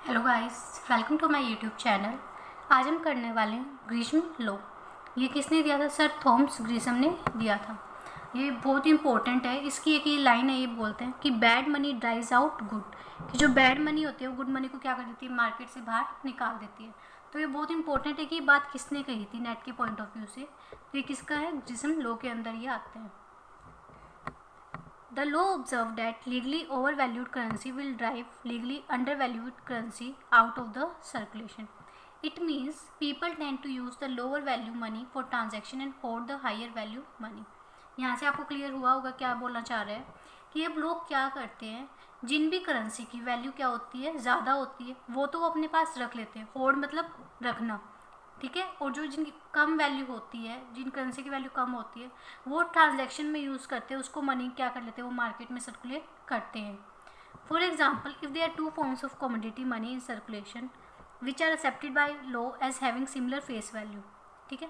Hello guys, welcome to my YouTube channel. आज हम करने वाले हैं ग्रीष्म लॉ। ये किसने दिया था? सर थॉमस ग्रीशम ने दिया था। ये बहुत इंपॉर्टेंट है। इसकी एक ये लाइन है, ये बोलते हैं कि bad money drives out good, कि जो बैड मनी होती है वो गुड मनी को क्या कर देती है, मार्केट से बाहर निकाल देती है। तो ये बहुत इंपॉर्टेंट है कि ये बात किसने कही थी नेट के पॉइंट ऑफ व्यू से। तो ये किसका है? ग्रीशम लॉ के अंदर ये आते हैं। The law observed that legally overvalued currency will drive legally undervalued currency out of the circulation. It means people tend to use the lower value money for transaction and hold the higher value money. यहाँ से आपको clear हुआ होगा क्या बोलना चाह रहे हैं कि अब लोग क्या करते हैं, जिन भी करेंसी की वैल्यू क्या होती है, ज़्यादा होती है, वो तो वो अपने पास रख लेते हैं। होल्ड मतलब रखना, ठीक है। और जो जिनकी कम वैल्यू होती है, जिन करेंसी की वैल्यू कम होती है, वो ट्रांजैक्शन में यूज़ करते हैं, उसको मनी क्या कर लेते हैं, वो मार्केट में सर्कुलेट करते हैं। For example, if they are two forms of commodity money in circulation which are accepted by law as having similar face value, ठीक है,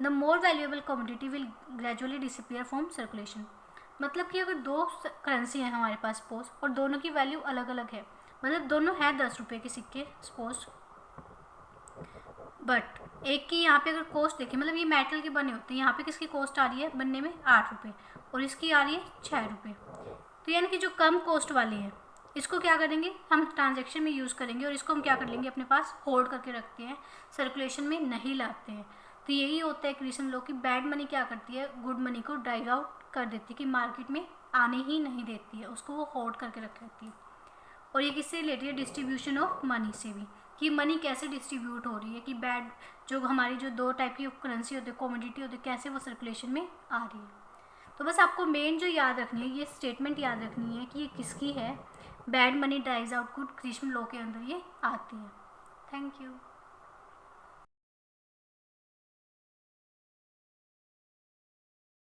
the more valuable commodity will gradually disappear from circulation. मतलब कि अगर दो currency हैं हमारे पास suppose, और दोनों की वैल्यू अलग अलग है, मतलब दोनों है 10 रुपये के सिक्के सपोज, बट एक की यहाँ पे अगर कॉस्ट देखें, मतलब ये मेटल के बने होते हैं, यहाँ पे किसकी कॉस्ट आ रही है बनने में 8 रुपये और इसकी आ रही है 6 रुपये। तो यानी कि जो कम कॉस्ट वाली है इसको क्या करेंगे, हम ट्रांजैक्शन में यूज़ करेंगे और इसको हम क्या कर लेंगे, अपने पास होल्ड करके रखते हैं, सर्कुलेशन में नहीं लाते हैं। तो यही होता है ग्रीशम लॉ की बैड मनी क्या करती है, गुड मनी को ड्राइव आउट कर देती है, कि मार्केट में आने ही नहीं देती है, उसको वो होल्ड करके रख लेती है। और ये किससे रिलेटेड है? डिस्ट्रीब्यूशन ऑफ मनी से भी, कि मनी कैसे डिस्ट्रीब्यूट हो रही है, कि बैड जो हमारी जो दो टाइप की करेंसी होती है, कमोडिटी होती है, कैसे वो सर्कुलेशन में आ रही है। तो बस आपको मेन जो याद रखनी है, ये स्टेटमेंट याद रखनी है कि ये किसकी है, bad money drives out good, Grisham law के अंदर ये आती है। Thank you.